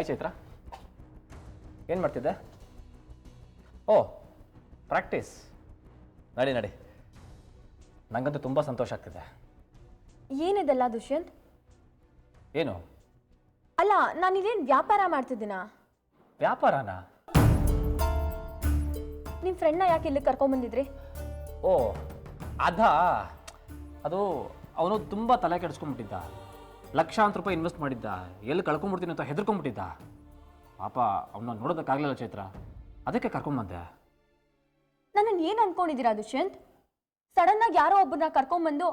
Hi Chaitra, ಏನು ಮಾಡ್ತಿದ್ದೆ? ಓ, practice. ನಡಿ ನಡಿ, ನನಗಂತೂ ತುಂಬ ಸಂತೋಷ ಆಗ್ತಿದೆ. ಏನಿದೆಲ್ಲ ದುಷ್ಯಂತ್? ಏನು? ಅಲ್ಲ, ನಾನಿದೇನು ವ್ಯಾಪಾರ ಮಾಡ್ತಿದ್ದೀನಾ? ವ್ಯಾಪಾರನಾ? ನಿಮ್ಮ ಫ್ರೆಂಡ್ನ ಯಾಕೆ ಇಲ್ಲಿ ಕರ್ಕೊಂಬಂದಿದ್ರಿ? ಓ ಅದು ಅವನು ತುಂಬ ತಲೆ ಕೆಡಿಸ್ಕೊಂಡ್ಬಿಟ್ಟಿದ್ದ. ಲಕ್ಷಾಂತರ ರೂಪಾಯಿ ಇನ್ವೆಸ್ಟ್ ಮಾಡಿದ್ದ, ಎಲ್ಲಿ ಕಳ್ಕೊಂಡ್ಬಿಡ್ತೀನಿ ಅಂತ ಹೆದರ್ಕೊಂಡ್ಬಿಟ್ಟಿದ್ದ. ಪಾಪ ಅವನ್ನ ನೋಡೋದಕ್ಕಾಗಲಿಲ್ಲ ಚೈತ್ರ, ಅದಕ್ಕೆ ಕರ್ಕೊಂಬಂದೆ. ನನ್ನನ್ನು ಏನು ಅನ್ಕೊಂಡಿದ್ದೀರಾ ದುಷ್ಯಂತ್? ಸಡನ್ನಾಗಿ ಯಾರೋ ಒಬ್ಬರನ್ನ ಕರ್ಕೊಂಬಂದು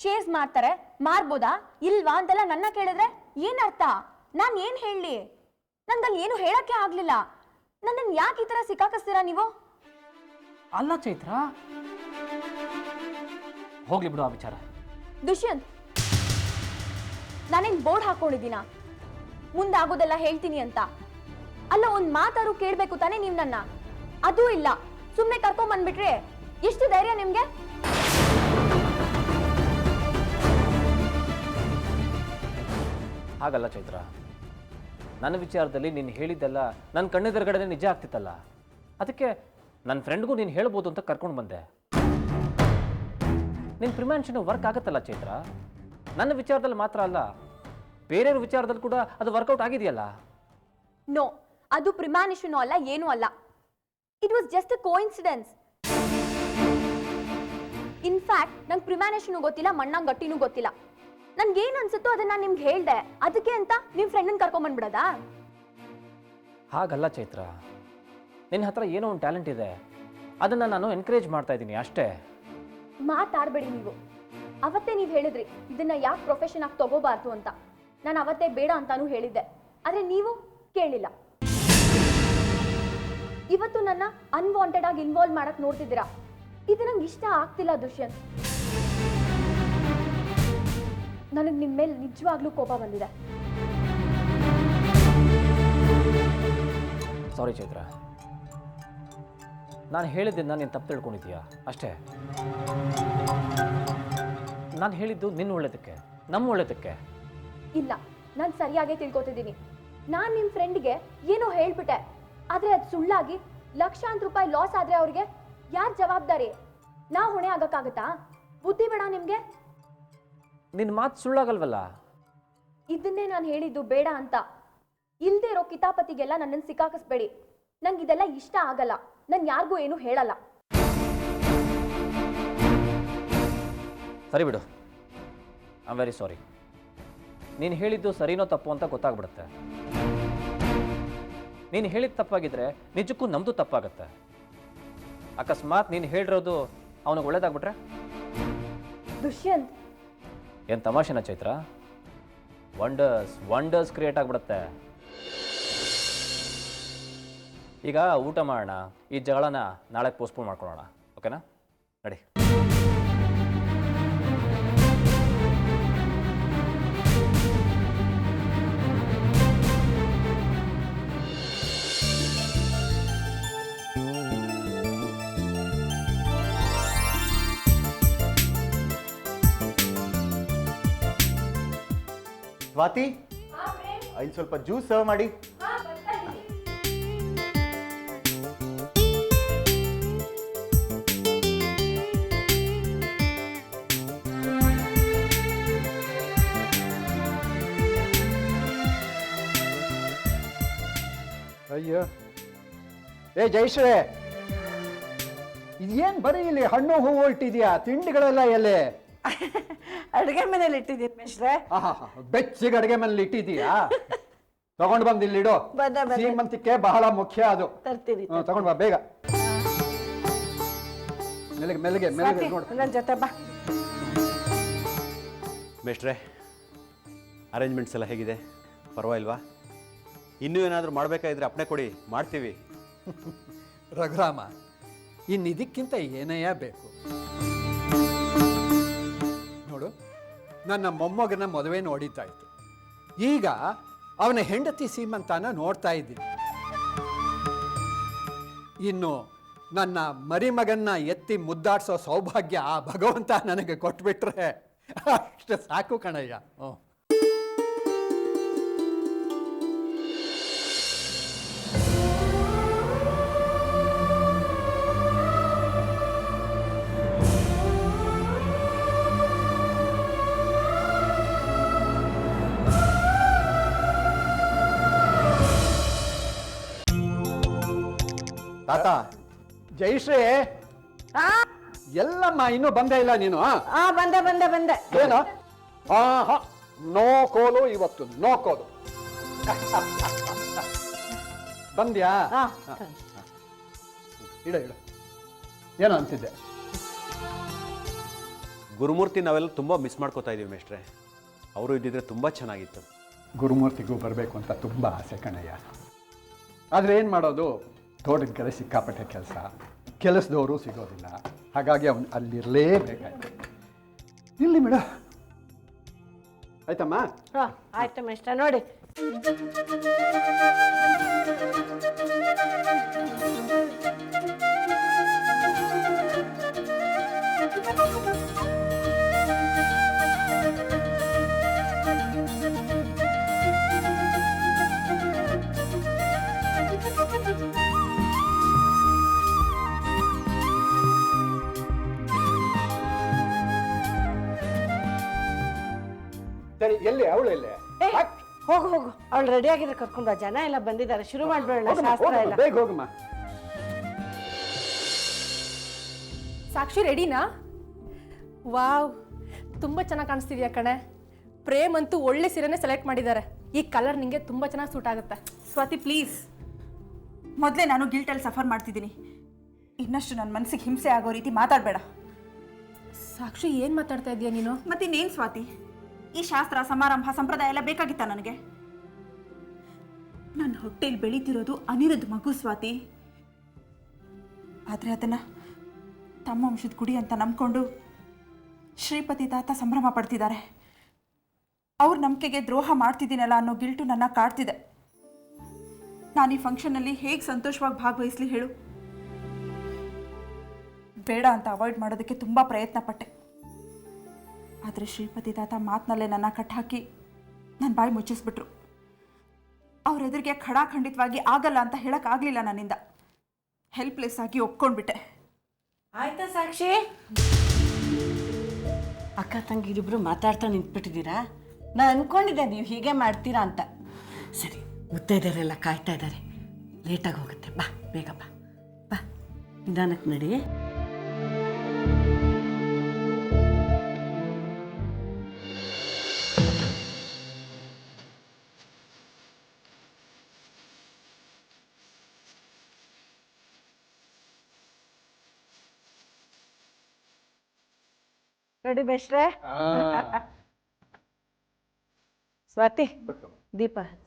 ಶೇರ್ಸ್ ಮಾರ್ತಾರೆ, ಮಾರ್ಬೋದಾ ಇಲ್ವಾ ಅಂತೆಲ್ಲ ನನ್ನ ಕೇಳಿದ್ರೆ ಏನರ್ಥ? ನಾನು ಏನು ಹೇಳಲಿ? ನನ್ಗಲ್ಲಿ ಏನು ಹೇಳಕ್ಕೆ ಆಗಲಿಲ್ಲ. ನನ್ನನ್ನು ಯಾಕೆ ಈ ಥರ ಸಿಕ್ಕಾಕಿಸ್ತೀರಾ ನೀವು? ಅಲ್ಲ ಚೈತ್ರ, ಹೋಗ್ಲಿ ಬಿಡು ಆ ವಿಚಾರ. ದುಷ್ಯಂತ್, ನಾನೇನು ಬೋರ್ಡ್ ಹಾಕೊಂಡಿದ್ದೀನ ಮುಂದಾಗೋದೆಲ್ಲ ಹೇಳ್ತೀನಿ ಅಂತ? ಅಲ್ಲ, ಒಂದು ಮಾತಾರು ಕೇಳಬೇಕು ತಾನೇ ನೀವು ನನ್ನ? ಅದೂ ಇಲ್ಲ, ಸುಮ್ಮನೆ ಕರ್ಕೊಂಬಂದ್ಬಿಟ್ರೆ ಎಷ್ಟು ಧೈರ್ಯ ನಿಮ್ಗೆ? ಹಾಗಲ್ಲ ಚೈತ್ರ, ನನ್ನ ವಿಚಾರದಲ್ಲಿ ನೀನು ಹೇಳಿದ್ದೆಲ್ಲ ನನ್ನ ಕಣ್ಣೆದುರುಗಡೆ ನಿಜ ಆಗ್ತಿತ್ತಲ್ಲ, ಅದಕ್ಕೆ ನನ್ನ ಫ್ರೆಂಡ್ಗೂ ನೀನು ಹೇಳ್ಬೋದು ಅಂತ ಕರ್ಕೊಂಡು ಬಂದೆ. ನಿನ್ನ ಪ್ರಿಮ್ಯಾನ್ಷನ್ ವರ್ಕ್ ಆಗುತ್ತಲ್ಲ ಚೈತ್ರ, ನನ್ನ ವಿಚಾರದಲ್ಲಿ ಮಾತ್ರ ಅಲ್ಲ, ಬೇರೆಯವ್ರ ವಿಚಾರದಲ್ಲಿ ಕೂಡ ಅದು ವರ್ಕೌಟ್ ಆಗಿದೆಯಲ್ಲ. ನೋ, ಅದು ಪ್ರಿಮ್ಯಾನಿಷನೂ ಅಲ್ಲ, ಏನೂ ಅಲ್ಲ. It was just a coincidence. In fact ನಂಗೆ ಪ್ರಿಮ್ಯಾನಿಷನು ಗೊತ್ತಿಲ್ಲ, ಮಣ್ಣಂಗ್ ಗಟ್ಟಿನೂ ಗೊತ್ತಿಲ್ಲ. ನನ್ಗೇನು ಅನ್ಸುತ್ತೋ ಅದನ್ನ ನಾನು ನಿಮ್ಗೆ ಹೇಳ್ದೆ, ಅದಕ್ಕೆ ಅಂತ ನಿಮ್ಮ ಫ್ರೆಂಡನ್ನ ಕರ್ಕೊಂಬಂದ್ಬಿಡೋದಾ? ಹಾಗಲ್ಲ ಚೈತ್ರ, ನಿನ್ನ ಹತ್ರ ಏನೋ ಒಂದು ಟ್ಯಾಲೆಂಟ್ ಇದೆ, ಅದನ್ನು ನಾನು ಎನ್ಕರೇಜ್ ಮಾಡ್ತಾ ಇದ್ದೀನಿ ಅಷ್ಟೇ. ಮಾತಾಡಬೇಡಿ ನೀವು. ಅವತ್ತೇ ನೀವು ಹೇಳಿದ್ರಿ ಇದನ್ನ ಯಾಕೆ ಪ್ರೊಫೆಷನ್ ಆಗಿ ತಗೋಬಾರ್ದು ಅಂತ. ನಾನು ಅವತ್ತೇ ಬೇಡ ಅಂತಾನೂ ಹೇಳಿದ್ದೆ, ಆದರೆ ನೀವು ಕೇಳಿಲ್ಲ. ಇವತ್ತು ನನ್ನ ಅನ್ವಾಂಟೆಡ್ ಆಗಿ ಇನ್ವಾಲ್ವ್ ಮಾಡಕ್ ನೋಡ್ತಿದ್ದೀರಾ. ಇದು ನಂಗೆ ಇಷ್ಟ ಆಗ್ತಿಲ್ಲ ದುಷ್ಯಂತ್. ನನಗೆ ನಿಮ್ಮ ಮೇಲೆ ನಿಜವಾಗ್ಲೂ ಕೋಪ ಬಂದಿದೆ. ಸಾರಿ ಚೈತ್ರ, ನಾನು ಹೇಳಿದ್ದನ್ನು ನೀನು ತಪ್ಪು ತಿಳ್ಕೊಂಡಿದ್ದೀಯಾ ಅಷ್ಟೇ. ನಾನು ಹೇಳಿದ್ದು ನಿನ್ನ ಒಳ್ಳೇದಕ್ಕೆ, ನಮ್ಮ ಒಳ್ಳೇದಕ್ಕೆ. ಇಲ್ಲ, ನಾನು ಸರಿಯಾಗೇ ತಿಳ್ಕೊತಿದ್ದೀನಿ. ನಾನು ನಿಮ್ಮ ಫ್ರೆಂಡ್ಗೆ ಏನೋ ಹೇಳ್ಬಿಟ್ಟೆ, ಆದರೆ ಅದು ಸುಳ್ಳಾಗಿ ಲಕ್ಷಾಂತರ ರೂಪಾಯಿ ಲಾಸ್ ಆದರೆ ಅವ್ರಿಗೆ ಯಾರು ಜವಾಬ್ದಾರಿ? ನಾವು ಹೊಣೆ ಆಗಕ್ಕಾಗತ್ತಾ? ಬುದ್ಧಿ ಬೇಡ ನಿಮಗೆ? ನಿನ್ನ ಮಾತು ಸುಳ್ಳಾಗಲ್ವಲ್ಲ. ಇದನ್ನೇ ನಾನು ಹೇಳಿದ್ದು ಬೇಡ ಅಂತ. ಇಲ್ದೇ ಇರೋ ಕಿತಾಪತಿಗೆಲ್ಲ ನನ್ನನ್ನು ಸಿಕ್ಕಾಕಿಸ್ಬೇಡಿ. ನಂಗೆ ಇದೆಲ್ಲ ಇಷ್ಟ ಆಗಲ್ಲ. ನಾನು ಯಾರಿಗೂ ಏನು ಹೇಳಲ್ಲ. ಸರಿ ಬಿಡು, ಐ ಆಮ್ ವೆರಿ ಸಾರಿ. ನೀನು ಹೇಳಿದ್ದು ಸರಿನೋ ತಪ್ಪು ಅಂತ ಗೊತ್ತಾಗ್ಬಿಡುತ್ತೆ. ನೀನು ಹೇಳಿದ ತಪ್ಪಾಗಿದ್ರೆ ನಿಜಕ್ಕೂ ನಮ್ಮದು ತಪ್ಪಾಗತ್ತೆ. ಅಕಸ್ಮಾತ್ ನೀನು ಹೇಳಿರೋದು ಅವನಿಗೆ ಒಳ್ಳೇದಾಗ್ಬಿಟ್ರೆ? ದುಷ್ಯಂತ್, ಏನು ತಮಾಷೆನ ಚೈತ್ರ? ವಂಡರ್ಸ್ ಕ್ರಿಯೇಟ್ ಆಗಿಬಿಡುತ್ತೆ. ಈಗ ಊಟ ಮಾಡೋಣ, ಈ ಜಗಳನ ನಾಳೆ ಪೋಸ್ಟ್ಪೋನ್ ಮಾಡ್ಕೊಳ್ಳೋಣ, ಓಕೆನಾ? ನಡಿ. ಸ್ವಾತಿ, ಇಲ್ಲಿ ಸ್ವಲ್ಪ ಜ್ಯೂಸ್ ಸರ್ವ್ ಮಾಡಿ. ಅಯ್ಯೋ, ಜಯಶ್ರೇ, ಇದೇನು ಬರೀ ಇಲ್ಲಿ ಹಣ್ಣು ಹೂವು ಇಟ್ಟಿದ್ಯಾ? ತಿಂಡಿಗಳೆಲ್ಲ ಎಲ್ಲಿ? ಅಡುಗೆ ಮನೇಲಿ ಇಟ್ಟಿದ್ದೀನಿ ಮಿಶ್ರೆ. ಬೆಚ್ಚಿಗೆ ಅಡುಗೆ ಮನೇಲಿ ಇಟ್ಟಿದ್ದೀಯಾ? ತಗೊಂಡು ಬಂದು ಇಲ್ಲಿಡು. ಸೀಮಂತಿಕೆ ಬಹಳ ಮುಖ್ಯ ಅದು. ತರ್ತೀನಿ. ತಗೊಂಡು ಬಾ ಬೇಗ. ಮೆಲ್ಲಗೆ ಮೆಲ್ಲಗೆ ಮೆಲ್ಲಗೆ ನೋಡು. ನನ್ನ ಜೊತೆ ಬಾ. ಮೇಷ್ಟ್ರೆ, ಅರೇಂಜ್ಮೆಂಟ್ಸ್ ಎಲ್ಲ ಹೇಗಿದೆ? ಪರವಾಗಿಲ್ವಾ? ಇನ್ನೂ ಏನಾದರೂ ಮಾಡಬೇಕಾಗಿದ್ರೆ ಅಪ್ಪಣೆ ಕೊಡಿ, ಮಾಡ್ತೀವಿ. ರಘುರಾಮ, ಇನ್ನು ಇದಕ್ಕಿಂತ ಏನಯ್ಯ ಬೇಕು? ನೋಡು, ನನ್ನ ಮೊಮ್ಮಗನ ಮದುವೆ ನೋಡಿತಾ ಇತ್ತು. ಈಗ ಅವನ ಹೆಂಡತಿ ಸೀಮಂತನ ನೋಡ್ತಾ ಇದ್ದೀನಿ. ಇನ್ನು ನನ್ನ ಮರಿಮಗನ್ನ ಎತ್ತಿ ಮುದ್ದಾಡ್ಸೋ ಸೌಭಾಗ್ಯ ಆ ಭಗವಂತ ನನಗೆ ಕೊಟ್ಬಿಟ್ರೆ ಅಷ್ಟು ಸಾಕು ಕಣಯ್ಯ. ಜಯಶ್ರೀ ಎಲ್ಲಮ್ಮ ಇನ್ನೂ ಬಂದೇ ಇಲ್ಲ ನೀನು ಬಂದೆ ಏನು ನೋ ಕೋಲು ಇವತ್ತು ನೋ ಕೋಲು ಬಂದ್ಯಾ ಇಡ ಏನು ಅಂತಿದ್ದೆ ಗುರುಮೂರ್ತಿ ನಾವೆಲ್ಲ ತುಂಬ ಮಿಸ್ ಮಾಡ್ಕೋತಾ ಇದ್ದೀವಿ ಮೇಷ್ಟ್ರೆ. ಅವರು ಇದ್ದಿದ್ರೆ ತುಂಬ ಚೆನ್ನಾಗಿತ್ತು. ಗುರುಮೂರ್ತಿಗೂ ಬರಬೇಕು ಅಂತ ತುಂಬ ಆಸೆ ಕಣಯ್ಯ. ಆದರೆ ಏನು ಮಾಡೋದು, ತೋಟದ ಕಡೆ ಸಿಕ್ಕಾಪಟ್ಟೆ ಕೆಲಸದವರು ಸಿಗೋದಿಲ್ಲ. ಹಾಗಾಗಿ ಅವನು ಅಲ್ಲಿರಲೇಬೇಕಾಯ್ತು. ಇಲ್ಲಿ ಮೇಡ ಆಯ್ತಮ್ಮ. ಆಯ್ತು ಮೇಷ್ಟ್ರೆ. ನೋಡಿ ಸರಿ, ಎಲ್ಲಿ ಅವಳು ಎಲ್ಲಿ? ಹೋಗು ಅವಳು ರೆಡಿ ಆಗಿದ್ರೆ ಕರ್ಕೊಂಡು ಬಾ. ಜನ ಎಲ್ಲ ಬಂದಿದ್ದಾರೆ, ಶುರು ಮಾಡ್ಬೇಡ ಶಾಸ್ತ್ರ ಎಲ್ಲ. ಬೇಗ ಹೋಗಮ್ಮ. ಸಾಕ್ಷಿ ರೆಡಿನಾ? ವಾವ್, ತುಂಬ ಚೆನ್ನಾಗಿ ಕಾಣಿಸ್ತಿದ್ಯಾ ಕಣೆ. ಪ್ರೇಮ್ ಅಂತೂ ಒಳ್ಳೆ ಸೀರೆನೇ ಸೆಲೆಕ್ಟ್ ಮಾಡಿದ್ದಾರೆ. ಈ ಕಲರ್ ನಿಂಗೆ ತುಂಬ ಚೆನ್ನಾಗಿ ಸೂಟ್ ಆಗುತ್ತೆ. ಸ್ವಾತಿ ಪ್ಲೀಸ್, ಮೊದಲೇ ನಾನು ಗಿಲ್ಟಲ್ಲಿ ಸಫರ್ ಮಾಡ್ತಿದ್ದೀನಿ. ಇನ್ನಷ್ಟು ನನ್ನ ಮನಸ್ಸಿಗೆ ಹಿಂಸೆ ಆಗೋ ರೀತಿ ಮಾತಾಡಬೇಡ. ಸಾಕ್ಷಿ, ಏನು ಮಾತಾಡ್ತಾ ಇದೀಯ ನೀನು? ಮತ್ತಿನ್ನೇನು ಸ್ವಾತಿ, ಈ ಶಾಸ್ತ್ರ ಸಮಾರಂಭ ಸಂಪ್ರದಾಯ ಎಲ್ಲ ಬೇಕಾಗಿತ್ತ ನನಗೆ? ನನ್ನ ಹೊಟ್ಟೆಲಿ ಬೆಳೀತಿರೋದು ಅನಿರುದ್ಧ ಮಗು ಸ್ವಾತಿ. ಆದರೆ ಅದನ್ನು ತಮ್ಮ ವಂಶದ ಗುಡಿ ಅಂತ ನಂಬ್ಕೊಂಡು ಶ್ರೀಪತಿ ತಾತ ಸಂಭ್ರಮ ಪಡ್ತಿದ್ದಾರೆ. ಅವ್ರ ನಂಬಿಕೆಗೆ ದ್ರೋಹ ಮಾಡ್ತಿದ್ದೀನಲ್ಲ ಅನ್ನೋ ಗಿಲ್ಟು ನನ್ನ ಕಾಡ್ತಿದೆ. ನಾನು ಈ ಫಂಕ್ಷನ್ನಲ್ಲಿ ಹೇಗೆ ಸಂತೋಷವಾಗಿ ಭಾಗವಹಿಸ್ಲಿ ಹೇಳು? ಬೇಡ ಅಂತ ಅವಾಯ್ಡ್ ಮಾಡೋದಕ್ಕೆ ತುಂಬ ಪ್ರಯತ್ನ ಪಟ್ಟೆ. ಆದರೆ ಶ್ರೀಪತಿ ತಾತ ಮಾತಿನಲ್ಲೇ ನನ್ನ ಕಟ್ಟಾಕಿ ನನ್ನ ಬಾಯಿ ಮುಚ್ಚಿಸ್ಬಿಟ್ರು. ಅವ್ರ ಎದುರಿಗೆ ಖಡಾಖಂಡಿತವಾಗಿ ಆಗಲ್ಲ ಅಂತ ಹೇಳೋಕ್ಕಾಗಲಿಲ್ಲ ನನ್ನಿಂದ. ಹೆಲ್ಪ್ಲೆಸ್ ಆಗಿ ಒಪ್ಕೊಂಡ್ಬಿಟ್ಟೆ. ಆಯ್ತಾ ಸಾಕ್ಷಿ? ಅಕ್ಕ ತಂಗಿರಿಬ್ರು ಮಾತಾಡ್ತಾ ನಿಂತ್ಬಿಟ್ಟಿದ್ದೀರಾ? ನಾನು ಅನ್ಕೊಂಡಿದ್ದೆ ನೀವು ಹೀಗೆ ಮಾಡ್ತೀರಾ ಅಂತ. ಸರಿ, ಮುತ್ತೈದರೆಲ್ಲ ಕಾಯ್ತಾ ಇದ್ದಾರೆ, ಲೇಟಾಗಿ ಹೋಗುತ್ತೆ. ಬಾ ಬೇಗ ಬಾ ಬಾ, ನಿಧಾನಕ್ಕೆ ನಡಿ. ನೋಡಿ ಬೇಷ್ರೆ. ಸ್ವಾತಿ, ದೀಪ ಹಚ್ಚು.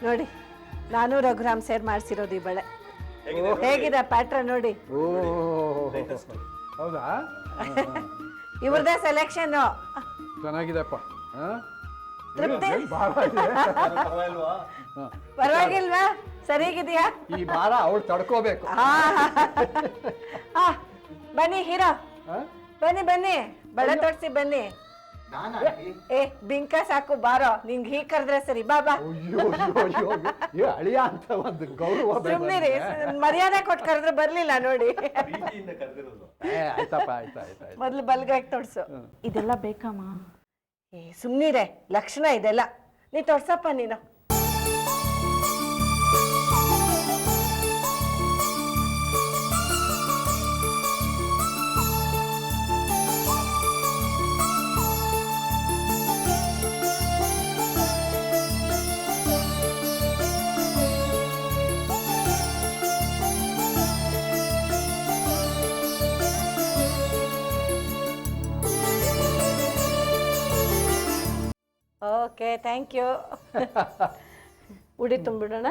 ನೋಡಿ, ನಾನು ರಘುರಾಮ್ ಸೇರ್ ಮಾಡಿಸಿರೋದು ಈ ಬಳೆ. ಹೇಗಿದೆ ಪ್ಯಾಟ್ರನ್ ನೋಡಿ? ಹೌದಾ? ಇವ್ರದೇ ಸೆಲೆಕ್ಷನ್. ಚೆನ್ನಾಗಿದೆಪ್ಪ. ಪರವಾಗಿಲ್ವಾ? ಸರಿಗಿದೆಯಾ? ಈ ಭಾರ ಅವಳು ತಡ್ಕೋಬೇಕು. ಬನ್ನಿ ಹೀರೋ, ಬನ್ನಿ ಬನ್ನಿ, ಬಳೆ ತೊಡ್ಸಿ ಬನ್ನಿ. ಏ ಬಿಂಕ ಸಾಕು ಬಾರೋ, ನಿಂಗೆ ಹೀಗೆ ಕರೆದ್ರೆ ಸರಿ. ಬಾ ಬಾ. ಅಯ್ಯೋ ಅಯ್ಯೋ ಅಯ್ಯೋ ಏ ಅಳಿಯ ಅಂತ ಒಂದು ಗೌರವ ಸುಮ್ಮನಿರಿ, ಮರ್ಯಾದೆ ಕೊಟ್ಟು ಕರೆದ್ರೆ ಬರ್ಲಿಲ್ಲ ನೋಡಿ. ಆಯ್ತಪ್ಪ ಆಯ್ತು ಮೊದ್ಲು ಬಲ್ಗಾಗಿ ತೊಡ್ಸು. ಇದೆಲ್ಲ ಬೇಕಮ್ಮ? ಏ ಸುಮ್ಮನಿರೆ, ಲಕ್ಷಣ ಇದೆಲ್ಲ. ನೀ ತೊಡ್ಸಪ್ಪ ನೀನು. Okay, thank you. ಉಡಿ ತುಂಬಿಡೋಣ.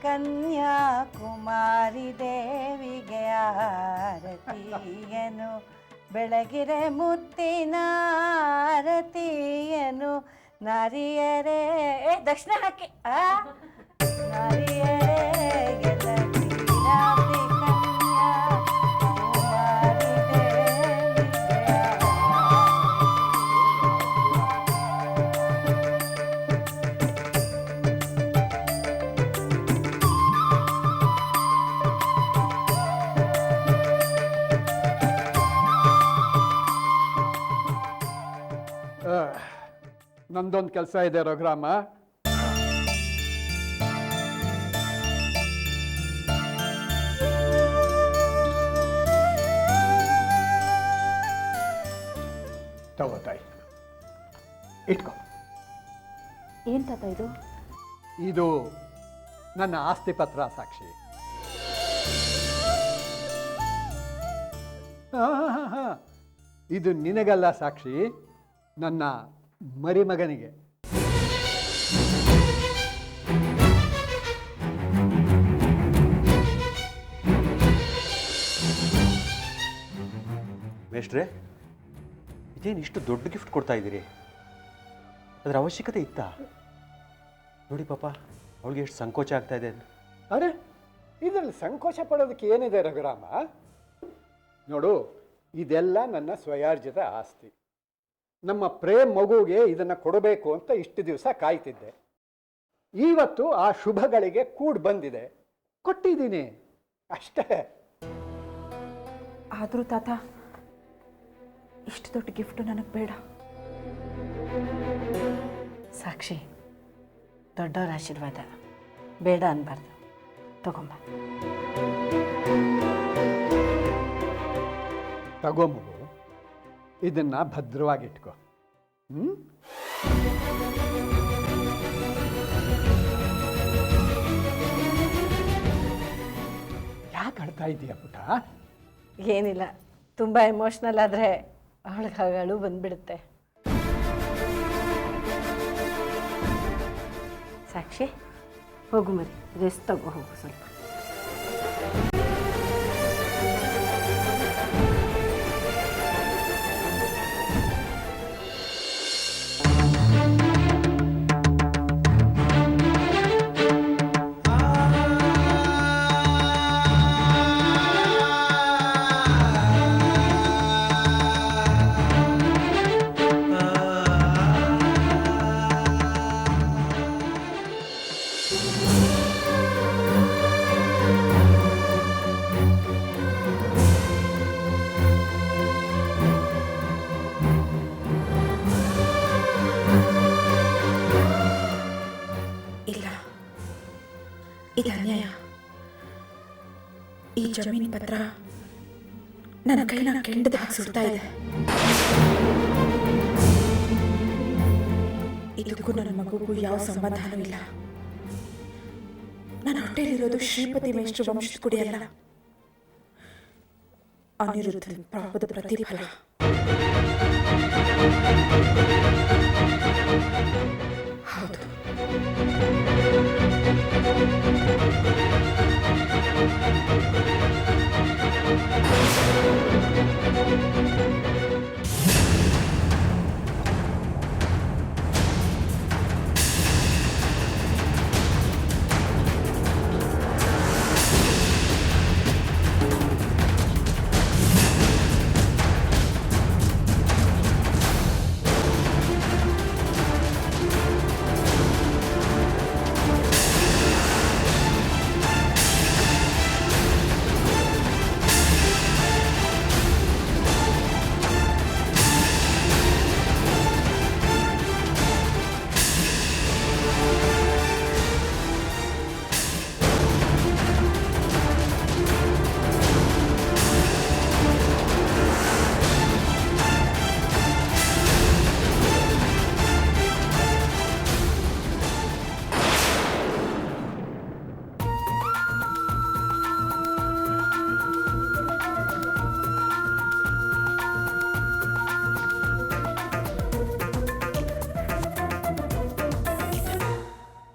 ಕನ್ಯಾಕುಮಾರಿ ದೇವಿಗೆ ಆರತಿಯನು, ಬೆಳಗಿರೆ ಮುತ್ತಿನ ಆರತಿಯನು, ನಾರಿಯರೇ ದಕ್ಷಿಣ ಹಾಕಿ ನಾರಿಯರೇ ಗೆಳತಿ ಕನ್ಯಾಕುಮಾರಿ ದೇವಿಗೆ. ನಂದೊಂದು ಕೆಲಸ ಇದೆ ರಘುರಾಮ. ತಗೋತಾಯಿ ಇಟ್ಕೋ. ಏನ್ ತಾತ ಇದು? ಇದು ನನ್ನ ಆಸ್ತಿ ಪತ್ರ ಸಾಕ್ಷಿ. ಇದು ನಿನಗಲ್ಲ ಸಾಕ್ಷಿ, ನನ್ನ ಮರಿಮಗನಿಗೆ. ಮೇಷ್ಟ್ರೆ, ಇದೇನು ಇಷ್ಟು ದೊಡ್ಡ ಗಿಫ್ಟ್ ಕೊಡ್ತಾ ಇದ್ದೀರಿ? ಅದರ ಅವಶ್ಯಕತೆ ಇತ್ತಾ? ನೋಡಿ ಪಾಪ, ಅವಳಿಗೆ ಎಷ್ಟು ಸಂಕೋಚ ಆಗ್ತಾ ಇದೆ. ಅರೆ, ಇದರಲ್ಲಿ ಸಂಕೋಚ ಪಡೋದಕ್ಕೆ ಏನಿದೆ ರಘುರಾಮ? ನೋಡು, ಇದೆಲ್ಲ ನನ್ನ ಸ್ವಯಾರ್ಜಿತ ಆಸ್ತಿ. ನಮ್ಮ ಪ್ರೇಮ್ ಮಗುಗೆ ಇದನ್ನು ಕೊಡಬೇಕು ಅಂತ ಇಷ್ಟು ದಿವಸ ಕಾಯ್ತಿದ್ದೆ. ಇವತ್ತು ಆ ಶುಭಗಳಿಗೆ ಕೂಡ್ ಬಂದಿದೆ, ಕೊಟ್ಟಿದ್ದೀನಿ ಅಷ್ಟೇ. ಆದರೂ ತಾತ, ಇಷ್ಟು ದೊಡ್ಡ ಗಿಫ್ಟು ನನಗೆ ಬೇಡ. ಸಾಕ್ಷಿ, ದೊಡ್ಡವರ ಆಶೀರ್ವಾದ ಬೇಡ ಅನ್ಬಾರ್ದು. ತಗೊಂಬ. ತಗೋ ಮಗು, ಇದನ್ನ ಭದ್ರವಾಗಿಟ್ಕೋ. ಯಾಕೆ ಅಳ್ತಾ ಇದೀಯ ಪುಟ? ಏನಿಲ್ಲ, ತುಂಬ ಎಮೋಷ್ನಲ್ ಆದರೆ ಅವಳಿಗೆ ಅಳು ಬಂದ್ಬಿಡುತ್ತೆ. ಸಾಕ್ಷಿ, ಹೋಗು ಮರಿ, ರೆಸ್ಟ್ ತಗೋ, ಹೋಗು ಸ್ವಲ್ಪ. ಇದು ಅನ್ಯಾಯ. ಈ ಜಮೀನು ಪತ್ರ ನನ್ನ ಕೈನ ಕೆಂಡದ ಹಾಗೆ ಸುಡ್ತಾ ಇದೆ. ಇದಕ್ಕೂ ನನ್ನ ಮಗುಗೂ ಯಾವ ಸಂಬಂಧನೂ ಇಲ್ಲ. ನನ್ನ ಹೊಟ್ಟೆಲಿರೋದು ಶ್ರೀಪತಿ ಮೇಷ್ಟ್ರ ವಂಶದ ಕುಡಿಯಲ್ಲ, ಅನಿರುದ್ಧನ ಪಾಪದ ಪ್ರತಿಫಲ.